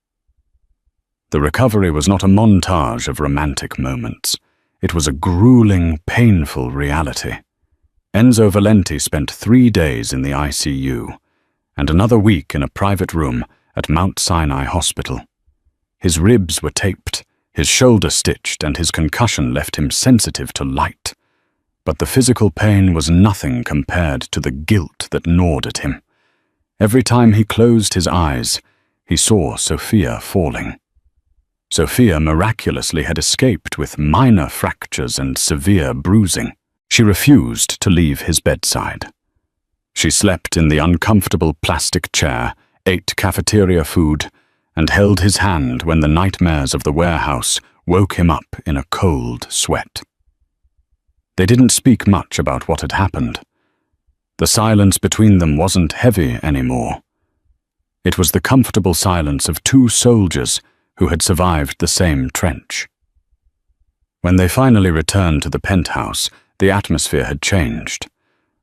The recovery was not a montage of romantic moments. It was a grueling, painful reality. Enzo Valenti spent 3 days in the ICU and another week in a private room at Mount Sinai Hospital. His ribs were taped, his shoulder stitched, and his concussion left him sensitive to light. But the physical pain was nothing compared to the guilt that gnawed at him. Every time he closed his eyes, he saw Sophia falling. Sophia miraculously had escaped with minor fractures and severe bruising. She refused to leave his bedside. She slept in the uncomfortable plastic chair, ate cafeteria food, and held his hand when the nightmares of the warehouse woke him up in a cold sweat. They didn't speak much about what had happened. The silence between them wasn't heavy anymore. It was the comfortable silence of 2 soldiers who had survived the same trench. When they finally returned to the penthouse, the atmosphere had changed.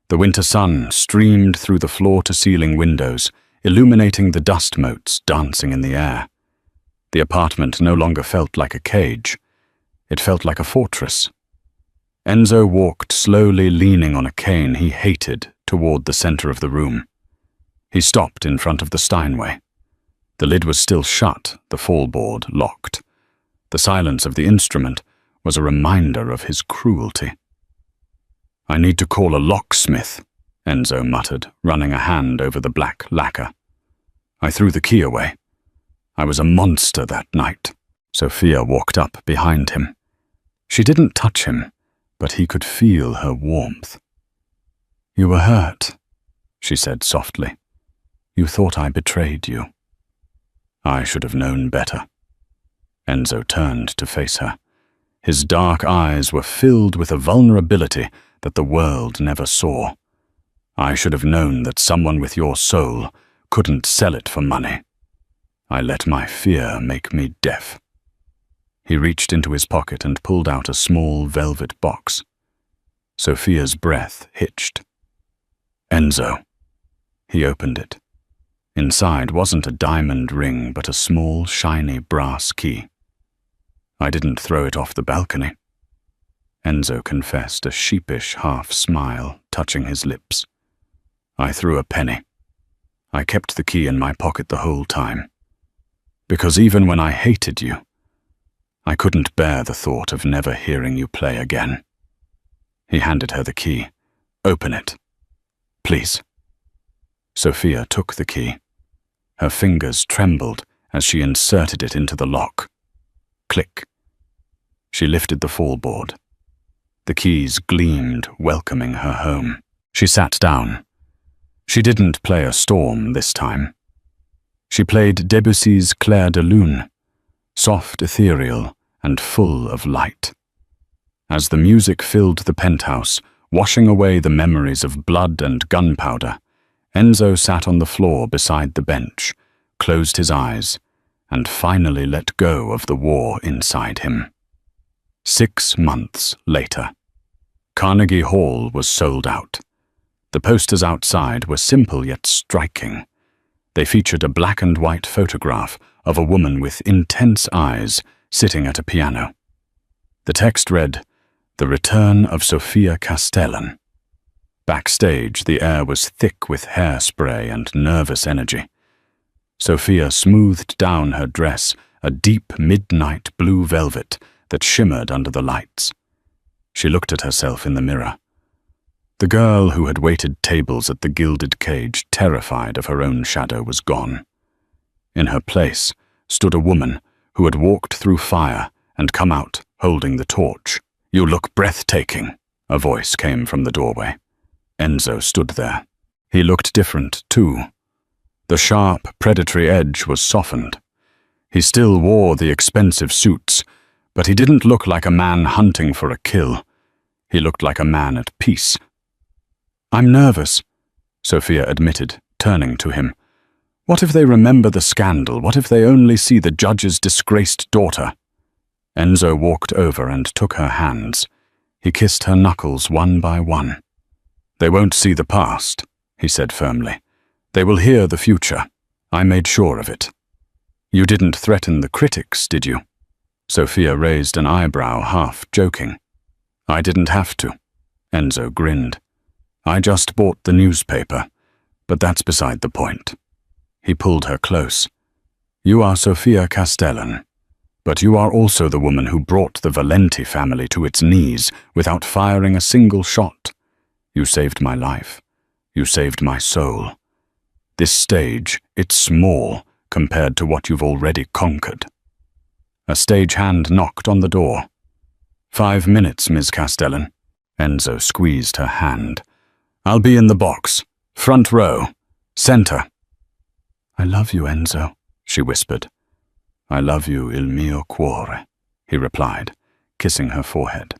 The winter sun streamed through the floor-to-ceiling windows, illuminating the dust motes dancing in the air. The apartment no longer felt like a cage. It felt like a fortress. Enzo walked slowly, leaning on a cane he hated, toward the center of the room. He stopped in front of the Steinway. The lid was still shut, the fallboard locked. The silence of the instrument was a reminder of his cruelty. "I need to call a locksmith," Enzo muttered, running a hand over the black lacquer. "I threw the key away. I was a monster that night." Sophia walked up behind him. She didn't touch him, but he could feel her warmth. "You were hurt," she said softly. "You thought I betrayed you." "I should have known better." Enzo turned to face her. His dark eyes were filled with a vulnerability that the world never saw. "I should have known that someone with your soul couldn't sell it for money. I let my fear make me deaf." He reached into his pocket and pulled out a small velvet box. Sophia's breath hitched. "Enzo." He opened it. Inside wasn't a diamond ring, but a small, shiny brass key. "I didn't throw it off the balcony." Enzo confessed, a sheepish half-smile touching his lips. "I threw a penny. I kept the key in my pocket the whole time. Because even when I hated you, I couldn't bear the thought of never hearing you play again." He handed her the key. "Open it. Please." Sophia took the key. Her fingers trembled as she inserted it into the lock. Click. She lifted the fallboard. The keys gleamed, welcoming her home. She sat down. She didn't play a storm this time. She played Debussy's Clair de Lune, soft, ethereal, and full of light. As the music filled the penthouse, washing away the memories of blood and gunpowder, Enzo sat on the floor beside the bench, closed his eyes, and finally let go of the war inside him. 6 months later. Carnegie Hall was sold out. The posters outside were simple yet striking. They featured a black and white photograph of a woman with intense eyes sitting at a piano. The text read, "The Return of Sophia Castellan." Backstage, the air was thick with hairspray and nervous energy. Sophia smoothed down her dress, a deep midnight blue velvet that shimmered under the lights. She looked at herself in the mirror. The girl who had waited tables at the gilded cage, terrified of her own shadow, was gone. In her place stood a woman who had walked through fire and come out holding the torch. "You look breathtaking," a voice came from the doorway. Enzo stood there. He looked different, too. The sharp, predatory edge was softened. He still wore the expensive suits, but he didn't look like a man hunting for a kill. He looked like a man at peace. "I'm nervous," Sophia admitted, turning to him. "What if they remember the scandal? What if they only see the judge's disgraced daughter?" Enzo walked over and took her hands. He kissed her knuckles one by one. "They won't see the past," he said firmly. "They will hear the future. I made sure of it." "You didn't threaten the critics, did you?" Sophia raised an eyebrow, half joking. "I didn't have to." Enzo grinned. I just bought the newspaper, but that's beside the point. He pulled her close. You are Sophia Castellan, but you are also the woman who brought the Valenti family to its knees without firing a single shot. You saved my life. You saved my soul. This stage, it's small compared to what you've already conquered. A stagehand knocked on the door. 5 minutes, Ms. Castellan. Enzo squeezed her hand. I'll be in the box. Front row. Center. I love you, Enzo, she whispered. I love you, il mio cuore, he replied, kissing her forehead.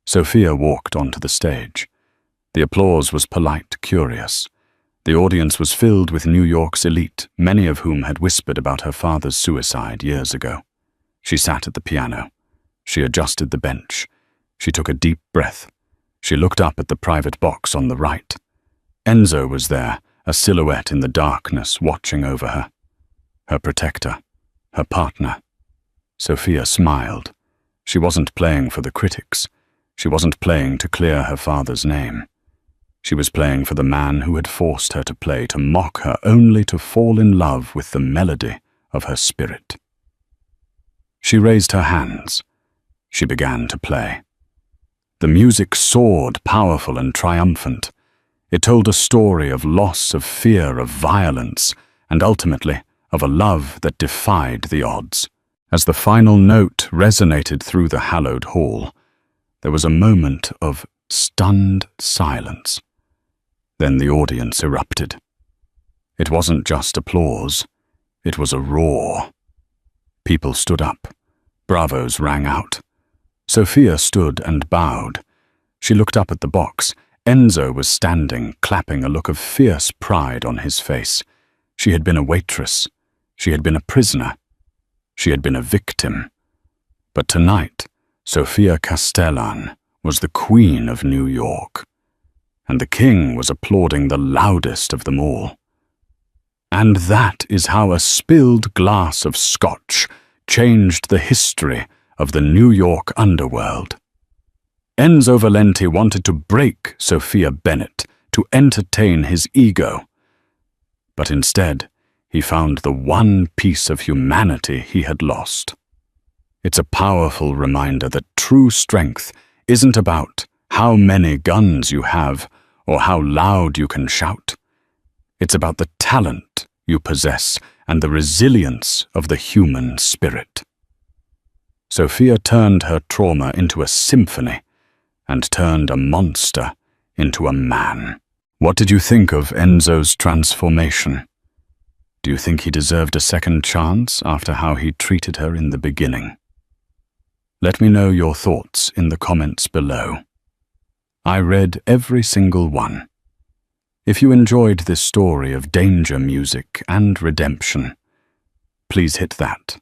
Sophia walked onto the stage. The applause was polite, curious. The audience was filled with New York's elite, many of whom had whispered about her father's suicide years ago. She sat at the piano. She adjusted the bench. She took a deep breath. She looked up at the private box on the right. Enzo was there, a silhouette in the darkness, watching over her. Her protector, her partner. Sophia smiled. She wasn't playing for the critics. She wasn't playing to clear her father's name. She was playing for the man who had forced her to play, to mock her, only to fall in love with the melody of her spirit. She raised her hands. She began to play. The music soared, powerful and triumphant. It told a story of loss, of fear, of violence, and ultimately of a love that defied the odds. As the final note resonated through the hallowed hall, there was a moment of stunned silence. Then the audience erupted. It wasn't just applause, it was a roar. People stood up. Bravos rang out. Sophia stood and bowed. She looked up at the box. Enzo was standing, clapping, a look of fierce pride on his face. She had been a waitress. She had been a prisoner. She had been a victim. But tonight, Sophia Castellan was the Queen of New York. And the king was applauding the loudest of them all. And that is how a spilled glass of scotch changed the history of the New York underworld. Enzo Valenti wanted to break Sophia Bennett, to entertain his ego. But instead, he found the one piece of humanity he had lost. It's a powerful reminder that true strength isn't about how many guns you have or how loud you can shout. It's about the talent you possess and the resilience of the human spirit. Sophia turned her trauma into a symphony and turned a monster into a man. What did you think of Enzo's transformation? Do you think he deserved a second chance after how he treated her in the beginning? Let me know your thoughts in the comments below. I read every single one. If you enjoyed this story of danger music and redemption, please hit that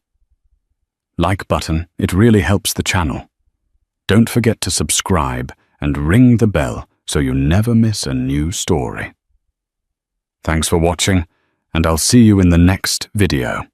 like button. It really helps the channel. Don't forget to subscribe and ring the bell so you never miss a new story. Thanks for watching, and I'll see you in the next video.